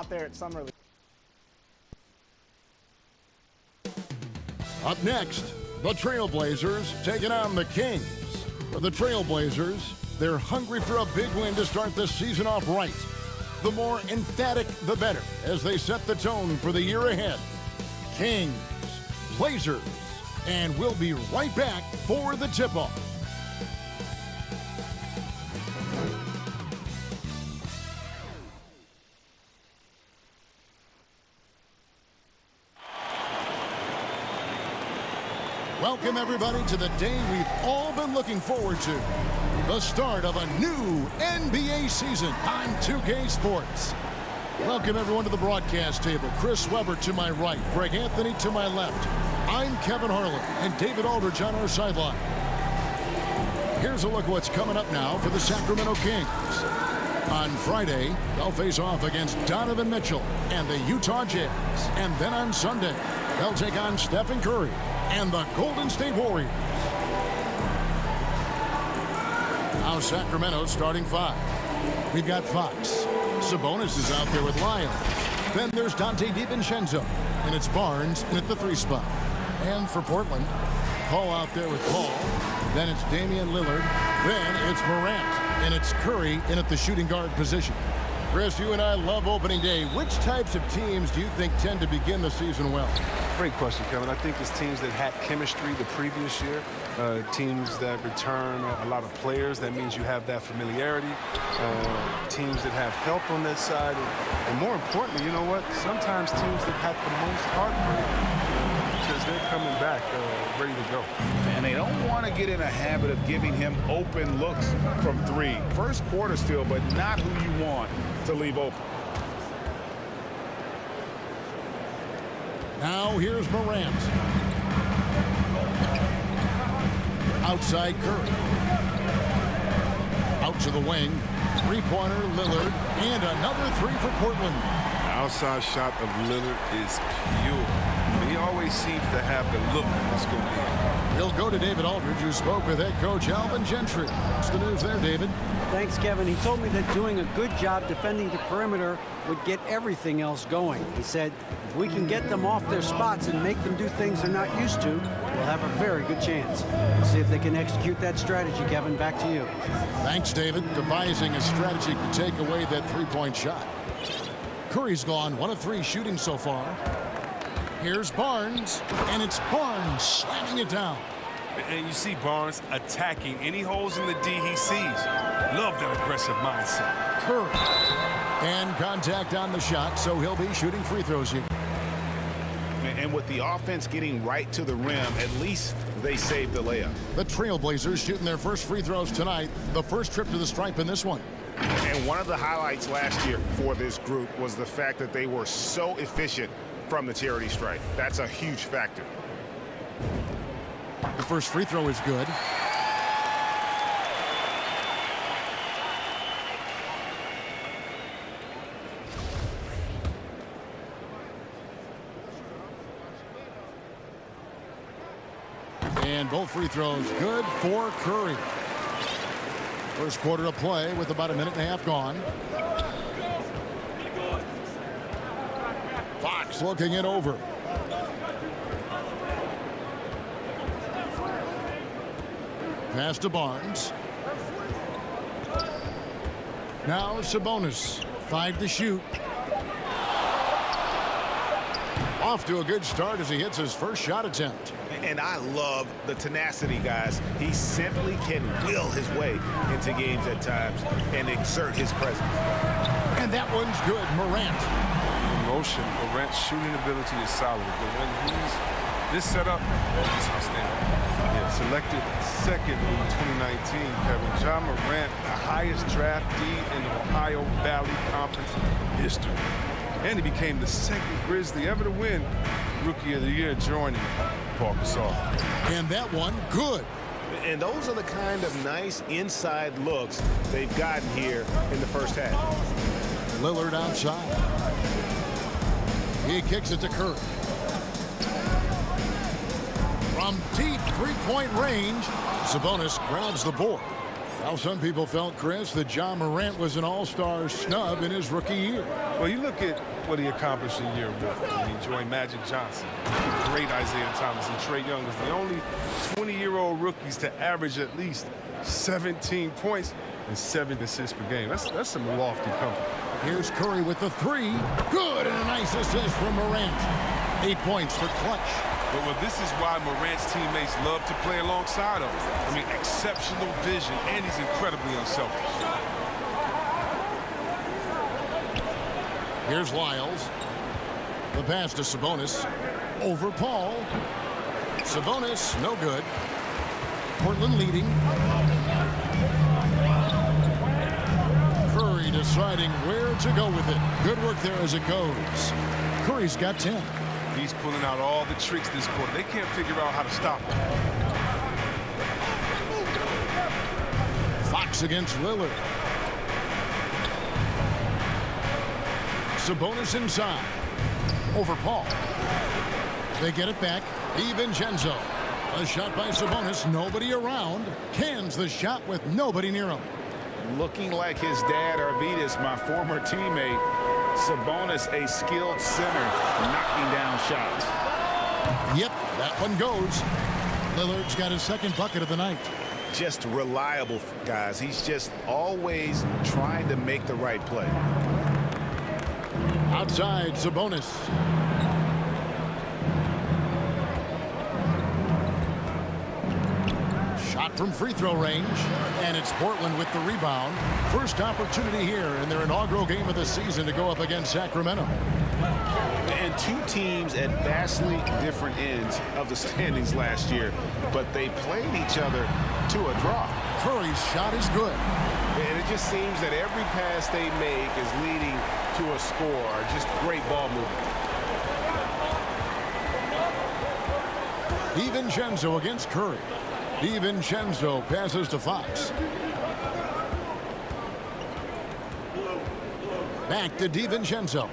out there at Summer League. Up next, the Trailblazers taking on the Kings. For the Trailblazers, they're hungry for a big win to start the season off right. The more emphatic, the better, as they set the tone for the year ahead. Kings, Blazers, and we'll be right back for the tip-off. Welcome, everybody, to the day we've all been looking forward to. The start of a new NBA season on 2K Sports. Welcome, everyone, to the broadcast table. Chris Webber to my right, Greg Anthony to my left. I'm Kevin Harlan, and David Aldridge on our sideline. Here's a look at what's coming up now for the Sacramento Kings. On Friday, they'll face off against Donovan Mitchell and the Utah Jazz. And then on Sunday, they'll take on Stephen Curry and the Golden State Warriors. Now Sacramento starting five. We've got Fox. Sabonis is out there with Lyle. Then there's Dante DiVincenzo. And it's Barnes in at the 3 spot. And for Portland, Paul out there with Paul. Then it's Damian Lillard. Then it's Morant. And it's Curry in at the shooting guard position. Chris, you and I love opening day. Which types of teams do you think tend to begin the season well? Great question, Kevin. I think it's teams that had chemistry the previous year, teams that return a lot of players. That means you have that familiarity. Teams that have help on that side. And more importantly, you know what? Sometimes teams that have the most heartbreak because they're coming back ready to go. And they don't want to get in a habit of giving him open looks from 3. First quarter still, but not who you want to leave open. Now here's Morant. Outside Curry. Out to the wing. Three-pointer Lillard. And another 3 for Portland. Outside shot of Lillard is pure. He always seems to have the look that's going in. He'll go to David Aldridge, who spoke with head coach Alvin Gentry. What's the news there, David? Thanks, Kevin. He told me that doing a good job defending the perimeter would get everything else going. He said, if we can get them off their spots and make them do things they're not used to, we'll have a very good chance. We'll see if they can execute that strategy, Kevin. Back to you. Thanks, David. Devising a strategy to take away that three-point shot. Curry's gone 1 of 3 shooting so far. Here's Barnes, and it's Barnes slamming it down. And you see Barnes attacking any holes in the D he sees. Love that aggressive mindset. Curry. And contact on the shot, so he'll be shooting free throws here. And with the offense getting right to the rim, at least they saved the layup. The Trailblazers shooting their first free throws tonight. The first trip to the stripe in this one. And one of the highlights last year for this group was the fact that they were so efficient from the charity stripe. That's a huge factor. The first free throw is good. And both free throws good for Curry. First quarter of play with about 1.5 minutes gone. Fox looking it over. Pass to Barnes. Now Sabonis. 5 to shoot. Off to a good start as he hits his first shot attempt. And I love the tenacity, guys. He simply can will his way into games at times and exert his presence. And that one's good. Morant. In motion, Morant's shooting ability is solid. But when he's this setup, it's outstanding. Yeah, selected second in 2019, Kevin. Ja Morant, the highest draftee in Ohio Valley Conference history. And he became the second Grizzly ever to win Rookie of the Year, joining Paul Gasol. And that one, good. And those are the kind of nice inside looks they've gotten here in the first half. Lillard outside. He kicks it to Curry. From deep three-point range, Sabonis grabs the board. Well, some people felt, Chris, that Ja Morant was an all-star snub in his rookie year. Well, you look at what he accomplished in year one. I mean, Joy Magic Johnson, great Isaiah Thomas, and Trae Young is the only 20-year-old rookies to average at least 17 points and 7 assists per game. That's some lofty company. Here's Curry with the three. Good, and a nice assist from Morant. 8 points for clutch. But well, this is why Morant's teammates love to play alongside him. I mean, exceptional vision, and he's incredibly unselfish. Here's Lyles. The pass to Sabonis. Over Paul. Sabonis, no good. Portland leading. Curry deciding where to go with it. Good work there as it goes. Curry's got 10. He's pulling out all the tricks this quarter. They can't figure out how to stop him. Fox against Lillard. Sabonis inside. Over Paul. They get it back. DiVincenzo. A shot by Sabonis. Nobody around. Cans the shot with nobody near him. Looking like his dad, Arvydas, my former teammate. Sabonis, a skilled center, knocking down shots. Yep, that one goes. Lillard's got his second bucket of the night. Just reliable, guys. He's just always trying to make the right play. Outside, Sabonis. Shot from free throw range. And it's Portland with the rebound. First opportunity here in their inaugural game of the season to go up against Sacramento. And two teams at vastly different ends of the standings last year, but they played each other to a draw. Curry's shot is good. And it just seems that every pass they make is leading to a score. Just great ball movement. DiVincenzo against Curry. DiVincenzo passes to Fox. Back to DiVincenzo.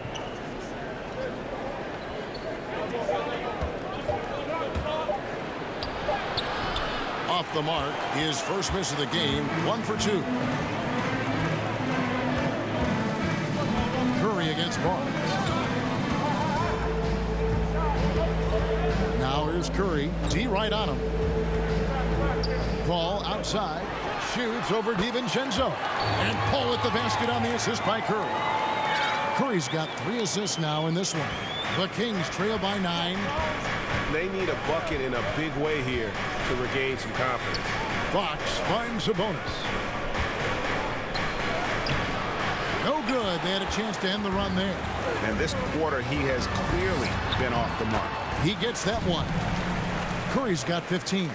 Off the mark, his first miss of the game, 1 for 2. Curry against Barnes. Now here's Curry, D right on him. Paul outside, shoots over DiVincenzo. And Paul at the basket on the assist by Curry. Curry's got 3 assists now in this one. The Kings trail by 9. They need a bucket in a big way here to regain some confidence. Fox finds Sabonis. No good. They had a chance to end the run there. And this quarter, he has clearly been off the mark. He gets that one. Curry's got 15.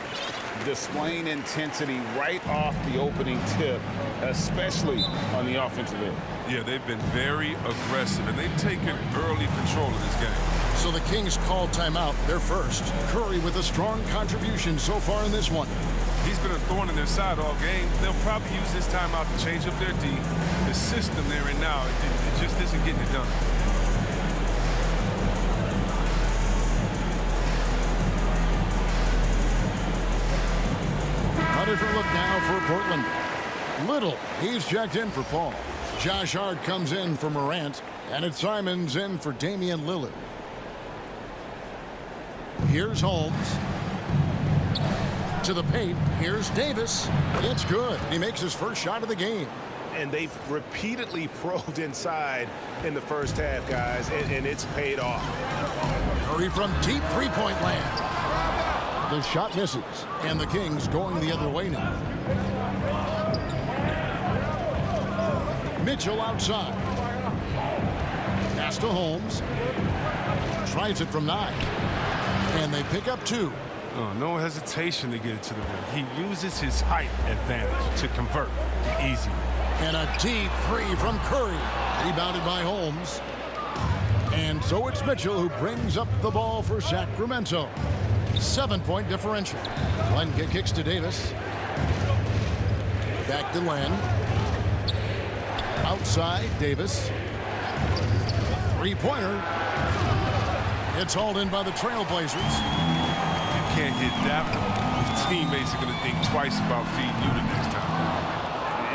Displaying intensity right off the opening tip, especially on the offensive end. Yeah, they've been very aggressive, and they've taken early control of this game. So the Kings call timeout. They're first. Curry with a strong contribution so far in this one. He's been a thorn in their side all game. They'll probably use this timeout to change up their D. The system they're in now, it just isn't getting it done. A different look now for Portland. Little, he's checked in for Paul. Josh Hart comes in for Morant, and it's Simons in for Damian Lillard. Here's Holmes. To the paint, here's Davis. It's good. He makes his first shot of the game. And they've repeatedly probed inside in the first half, guys, and it's paid off. Curry from deep three-point land. The shot misses, and the Kings going the other way now. Mitchell outside. Pass to Holmes. Tries it from 9. And they pick up 2. Oh, no hesitation to get it to the rim. He uses his height advantage to convert the easy. And a deep three from Curry. Rebounded by Holmes. And so it's Mitchell who brings up the ball for Sacramento. 7-point differential. Len kicks to Davis. Back to Len. Outside, Davis. Three-pointer. It's hauled in by the Trailblazers. If you can't hit that one, your teammates are going to think twice about feeding you the next time.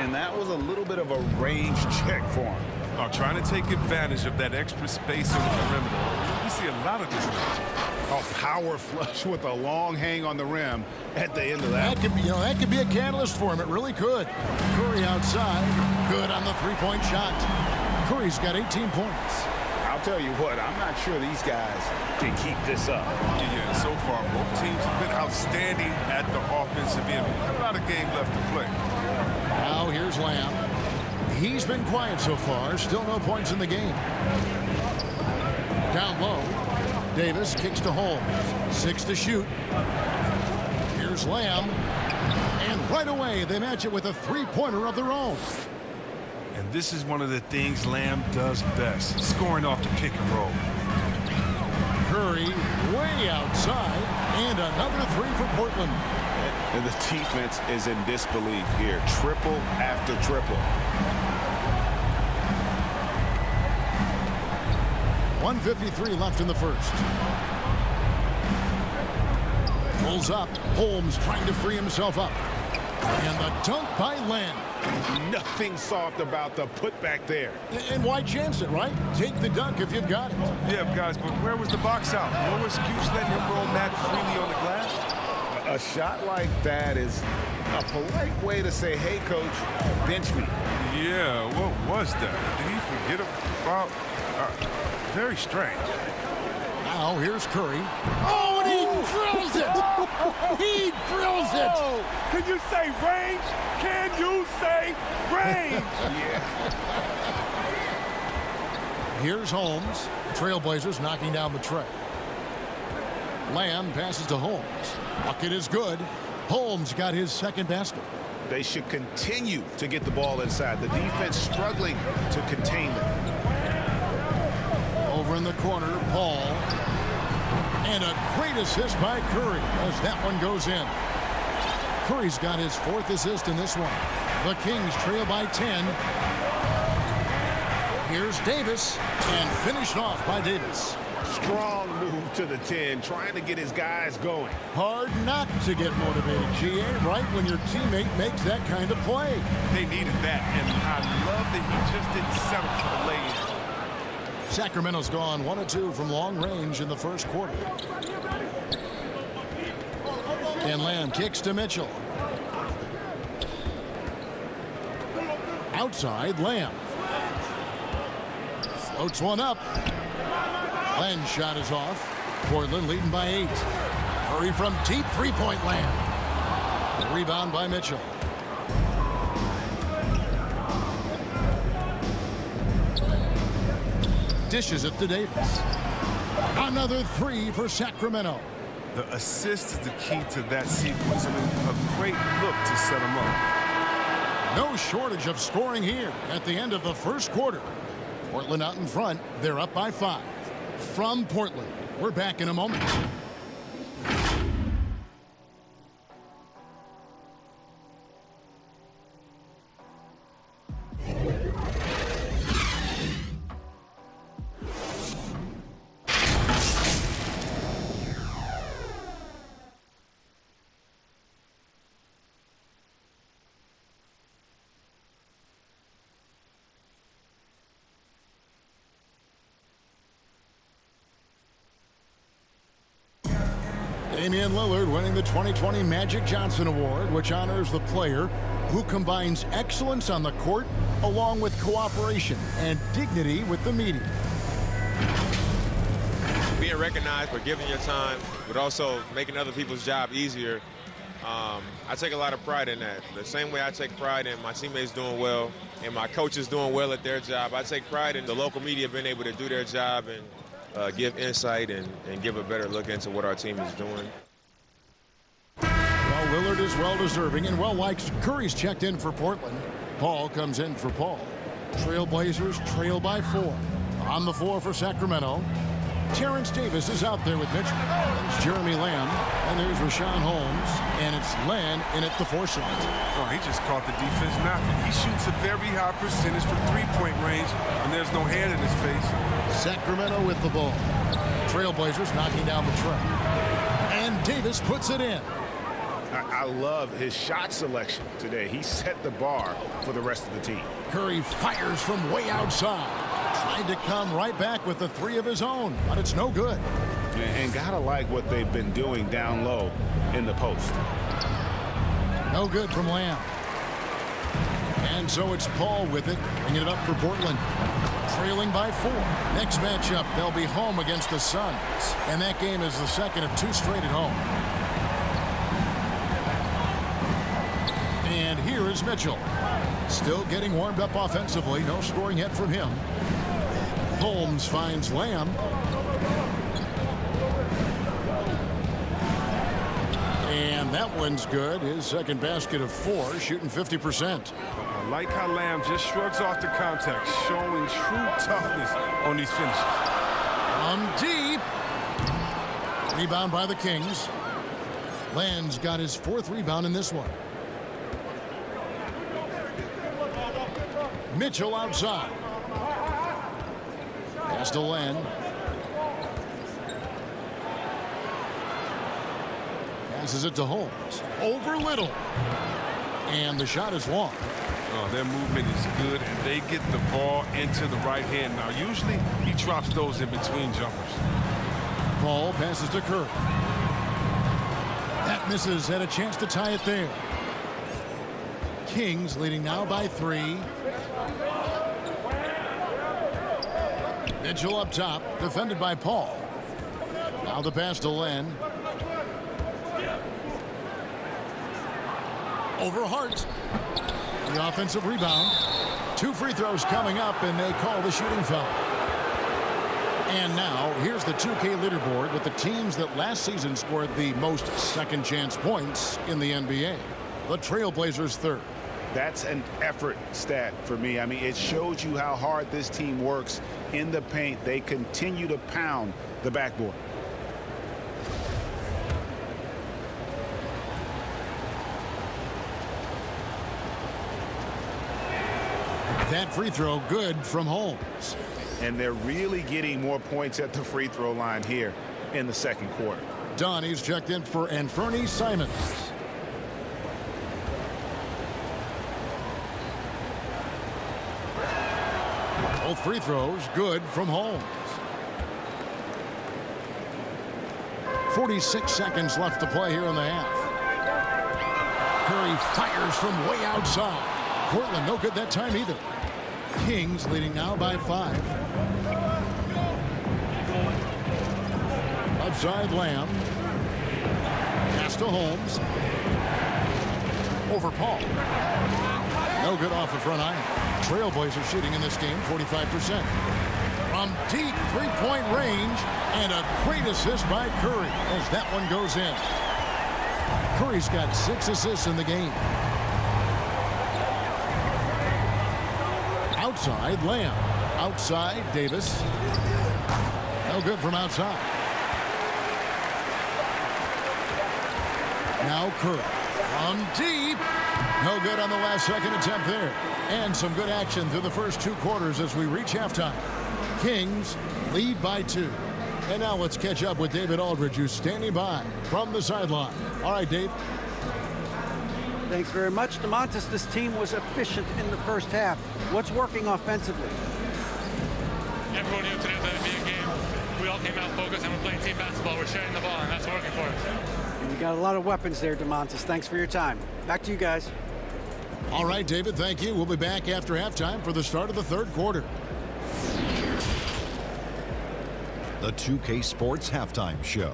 and that was a little bit of a range check for him. Trying to take advantage of that extra space on the perimeter. We see a lot of this now. A power flush with a long hang on the rim at the end of that. That could be a catalyst for him. It really could. Curry outside. Good on the three-point shot. Curry's got 18 points. I'll tell you what, I'm not sure these guys can keep this up. Yeah, so far, both teams have been outstanding at the offensive end. Not a lot of game left to play. Now here's Lamb. He's been quiet so far. Still no points in the game. Down low. Davis kicks to Holmes. 6 to shoot. Here's Lamb. And right away, they match it with a three-pointer of their own. And this is one of the things Lamb does best, scoring off the pick and roll. Curry way outside. And another three for Portland. And the defense is in disbelief here. Triple after triple. 1:53 left in the first. Pulls up. Holmes trying to free himself up. And the dunk by Lamb. Nothing soft about the putback there. And why chance it, right? Take the dunk if you've got it. Yeah, guys, but where was the box out? No excuse letting him roll that freely on the glass. A shot like that is a polite way to say, hey, coach, bench me. Yeah, what was that? Did he forget about... very strange. Now here's Curry. Oh, and he drills it! He drills it! Oh, can you say range? Can you say range? Yeah. Here's Holmes. Trailblazers knocking down the tray. Lamb passes to Holmes. Bucket is good. Holmes got his second basket. They should continue to get the ball inside. The defense struggling to contain them. Over in the corner, Paul. And a great assist by Curry as that one goes in. Curry's got his fourth assist in this one. The Kings trail by 10. Here's Davis, and finished off by Davis. Strong move to the 10, trying to get his guys going. Hard not to get motivated, GA, right when your teammate makes that kind of play. They needed that, and I love that he just didn't settle for the lay-in. Sacramento's gone 1 of 2 from long range in the first quarter. And Lamb kicks to Mitchell. Outside, Lamb. Floats one up. Len's shot is off. Portland leading by 8. Curry from deep three-point land. The rebound by Mitchell. Dishes it to Davis. Another three for Sacramento. The assist is the key to that sequence. I mean, a great look to set him up. No shortage of scoring here at the end of the first quarter. Portland out in front. They're up by 5. From Portland, we're back in a moment. Damian Lillard winning the 2020 Magic Johnson Award, which honors the player who combines excellence on the court along with cooperation and dignity with the media. Being recognized for giving your time, but also making other people's job easier, I take a lot of pride in that. The same way I take pride in my teammates doing well and my coaches doing well at their job, I take pride in the local media being able to do their job and give insight and give a better look into what our team is doing. Well, Lillard is well-deserving and well-liked. Curry's checked in for Portland. Paul comes in for Paul. Trailblazers trail by 4. On the floor for Sacramento. Terrence Davis is out there with Mitchell. There's Jeremy Lamb. And there's Rashawn Holmes. And it's Lamb in at the 4 slot. Oh, he just caught the defense napping. He shoots a very high percentage from three-point range, and there's no hand in his face. Sacramento with the ball. Trailblazers knocking down the tray. And Davis puts it in. I love his shot selection today. He set the bar for the rest of the team. Curry fires from way outside. Tried to come right back with the three of his own, but it's no good. And gotta like what they've been doing down low in the post. No good from Lamb. And so it's Paul with it, bringing it up for Portland. Trailing by 4. Next matchup, they'll be home against the Suns. And that game is the second of 2 straight at home. And here is Mitchell. Still getting warmed up offensively. No scoring yet from him. Holmes finds Lamb. And that one's good. His second basket of 4, shooting 50%. I like how Lamb just shrugs off the contact, showing true toughness on these finishes. From deep. Rebound by the Kings. Land's got his 4th rebound in this one. Mitchell outside. Pass to Len. Passes it to Holmes. Over Little. And the shot is long. Oh, their movement is good, and they get the ball into the right hand. Now, usually he drops those in between jumpers. Paul passes to Curry. That misses. Had a chance to tie it there. Kings leading now by 3. Mitchell up top, defended by Paul. Now the pass to Len. Over Hart. The offensive rebound. 2 free throws coming up, and they call the shooting foul. And now, here's the 2K leaderboard with the teams that last season scored the most second-chance points in the NBA. The Trailblazers 3rd. That's an effort stat for me. I mean, it shows you how hard this team works in the paint. They continue to pound the backboard. That free throw good from Holmes. And they're really getting more points at the free throw line here in the second quarter. Donnie's checked in for Anfernee Simons. Both free throws good from Holmes. 46 seconds left to play here in the half. Curry fires from way outside. Portland no good that time either. Kings leading now by 5. Outside Lamb. Pass to Holmes. Over Paul. No good off the front iron. Trailblazers shooting in this game 45%. From deep 3-point range, and a great assist by Curry as that one goes in. Curry's got 6 assists in the game. Outside Lamb. Outside Davis. No good from outside. Now Curry. From deep. No good on the last second attempt there. And some good action through the first 2 quarters as we reach halftime. Kings lead by 2. And now let's catch up with David Aldridge, who's standing by from the sideline. All right, Dave. Thanks very much, DeMontis. This team was efficient in the first half. What's working offensively? Everyone knew today was going to be a game. We all came out focused and we're playing team basketball. We're sharing the ball, and that's working for us. You got a lot of weapons there, DeMontis. Thanks for your time. Back to you guys. All right, David, thank you. We'll be back after halftime for the start of the third quarter. The 2K Sports Halftime Show.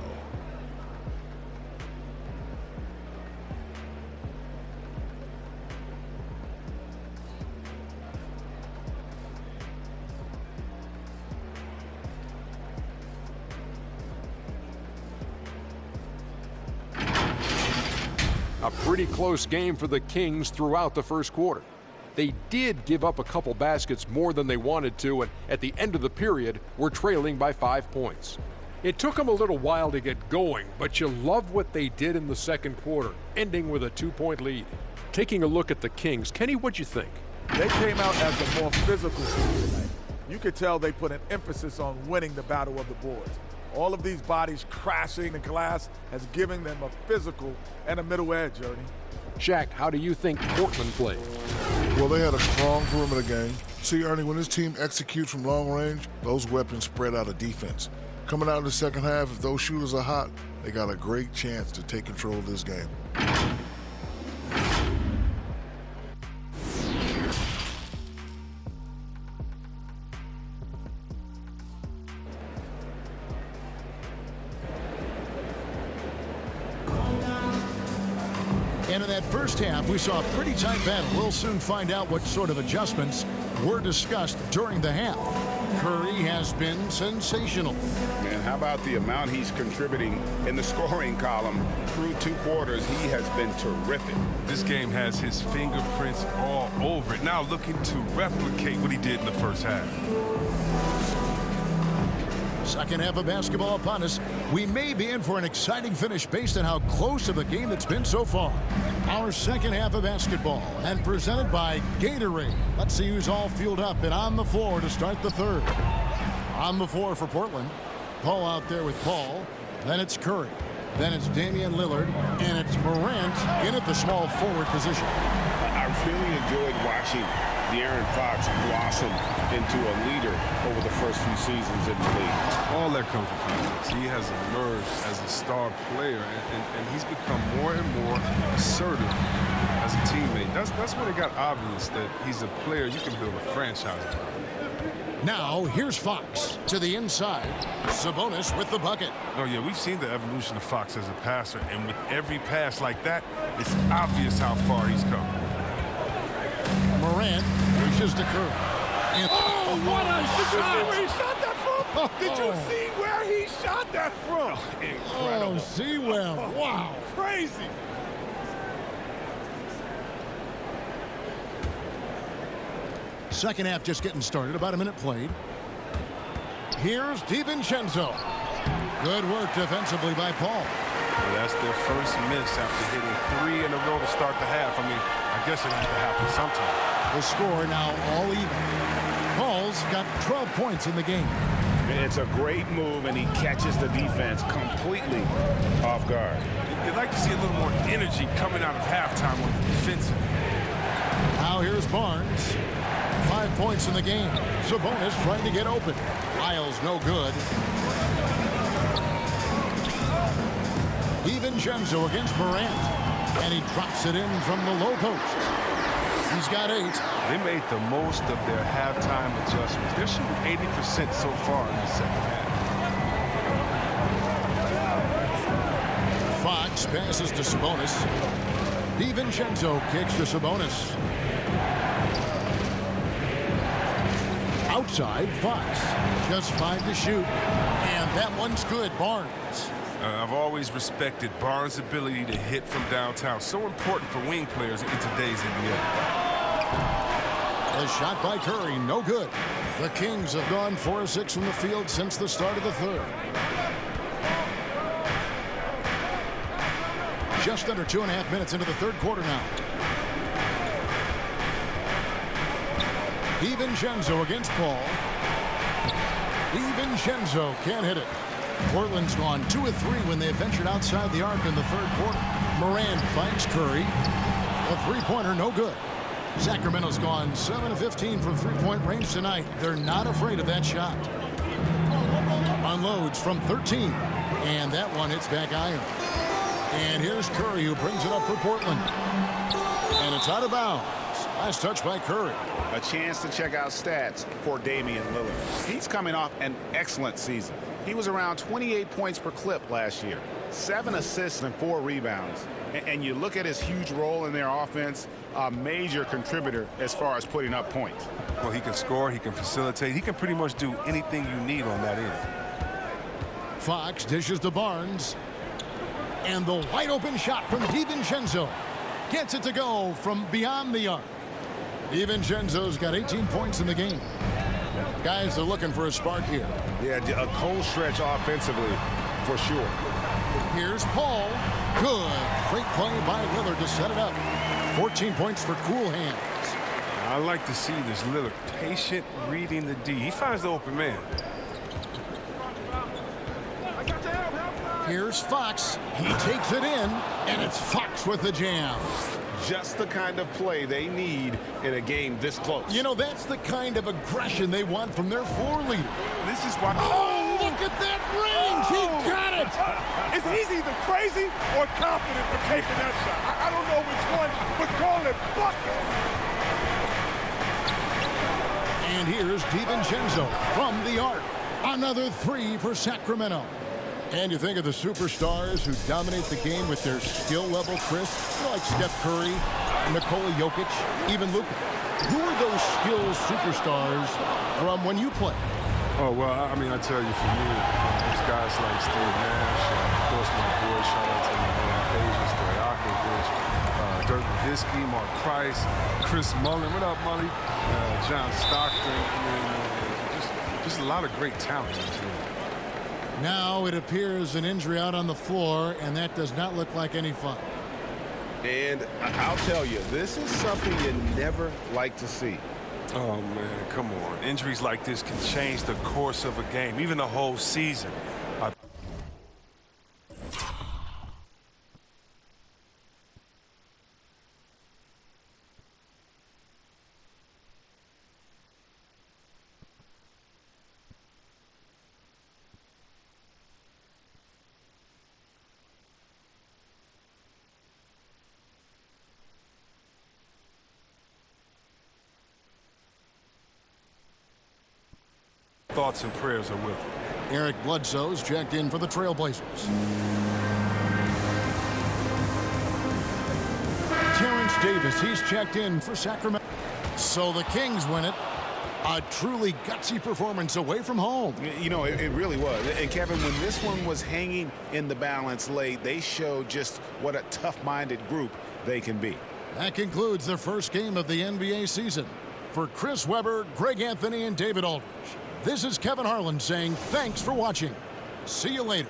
A pretty close game for the Kings throughout the first quarter. They did give up a couple baskets more than they wanted to, and at the end of the period, were trailing by 5 points. It took them a little while to get going, but you love what they did in the second quarter, ending with a 2-point lead. Taking a look at the Kings, Kenny, what'd you think? They came out as the more physical team tonight. You could tell they put an emphasis on winning the battle of the boards. All of these bodies crashing the glass has given them a physical and a middle edge, Ernie. Shaq, how do you think Portland played? Well, they had a strong perimeter game. See, Ernie, when this team executes from long range, those weapons spread out of defense. Coming out in the second half, if those shooters are hot, they got a great chance to take control of this game. And in that first half, we saw a pretty tight battle. We'll soon find out what sort of adjustments were discussed during the half. Curry has been sensational. And how about the amount he's contributing in the scoring column through 2 quarters? He has been terrific. This game has his fingerprints all over it. Now looking to replicate what he did in the first half. Second half of basketball upon us. We may be in for an exciting finish based on how close of a game it's been so far. Our second half of basketball, and presented by Gatorade. Let's see who's all fueled up and on the floor to start the third. On the floor for Portland. Paul out there with Paul. Then it's Curry. Then it's Damian Lillard. And it's Morant in at the small forward position. I really enjoyed watching De'Aaron Fox blossom into a leader over the first few seasons in the league. All that comes from defense. He has emerged as a star player, and he's become more and more assertive as a teammate. That's when it got obvious that he's a player you can build a franchise around. Now, here's Fox to the inside. Sabonis with the bucket. Oh, yeah, we've seen the evolution of Fox as a passer, and with every pass like that, it's obvious how far he's come. Morant reaches to Curry. And what a shot! Did you see where he shot that from? Oh. Did you see where he shot that from? Oh, Incredible. see where? Wow. Crazy. Second half just getting started. About a minute played. Here's DiVincenzo. Good work defensively by Paul. Well, that's their first miss after hitting 3 in a row to start the half. I mean, I guess it had to happen sometime. The score now all even. Paul's got 12 points in the game. It's a great move, and he catches the defense completely off guard. You'd like to see a little more energy coming out of halftime on the defensive. Now here's Barnes. 5 points in the game. Sabonis trying to get open. Lyles no good. DiVincenzo against Morant. And he drops it in from the low post. He's got 8. They made the most of their halftime adjustments. They're shooting 80% so far in the second half. Fox passes to Sabonis. DiVincenzo kicks to Sabonis. Outside, Fox. Just 5 to shoot. And that one's good. Barnes. I've always respected Barnes' ability to hit from downtown. So important for wing players in today's NBA. A shot by Curry, no good. The Kings have gone 4 of 6 from the field since the start of the third. Just under 2.5 minutes into the third quarter now. DiVincenzo against Paul. DiVincenzo can't hit it. Portland's gone 2 of 3 when they ventured outside the arc in the third quarter. Morant finds Curry. A three-pointer, no good. Sacramento's gone 7 of 15 from three-point range tonight. They're not afraid of that shot. Unloads from 13. And that one hits back iron. And here's Curry who brings it up for Portland. And it's out of bounds. Last touch by Curry. A chance to check out stats for Damian Lillard. He's coming off an excellent season. He was around 28 points per clip last year, 7 assists and 4 rebounds. And you look at his huge role in their offense, a major contributor as far as putting up points. Well, he can score, he can facilitate, he can pretty much do anything you need on that end. Fox dishes to Barnes. And the wide open shot from DiVincenzo. Gets it to go from beyond the arc. DiVincenzo's got 18 points in the game. Guys are looking for a spark here. Yeah, a cold stretch offensively, for sure. Here's Paul. Good. Great play by Lillard to set it up. 14 points for cool hands. I like to see this Lillard patient reading the D. He finds the open man. Here's Fox. He takes it in, and it's Fox with the jam. Just the kind of play they need in a game this close. You know, that's the kind of aggression they want from their floor leader. This is why. Oh, look at that range! He got it! He's either crazy or confident for taking that shot. I don't know which one, but call it bucket. And here's DiVincenzo from the arc. Another three for Sacramento. And you think of the superstars who dominate the game with their skill level, Chris, like Steph Curry, Nikola Jokic, even Luka. Who are those skills superstars from when you play? Oh, well, I mean, I tell you, for me, there's guys like Steve Nash, of course, my boy, shout out to my Asia Stojakovic, Dirk Nowitzki, Mark Price, Chris Mullin. What up, Mully? John Stockton. I mean, just a lot of great talent in this team. Now it appears an injury out on the floor, and that does not look like any fun. And I'll tell you, this is something you never like to see. Oh, man, come on. Injuries like this can change the course of a game, even the whole season. Thoughts and prayers are with him. Eric Bledsoe's checked in for the Trailblazers. Terrence Davis, he's checked in for Sacramento. So the Kings win it. A truly gutsy performance away from home. You know, it really was. And Kevin, when this one was hanging in the balance late, they showed just what a tough-minded group they can be. That concludes the first game of the NBA season. For Chris Webber, Greg Anthony, and David Aldridge, this is Kevin Harlan saying thanks for watching. See you later.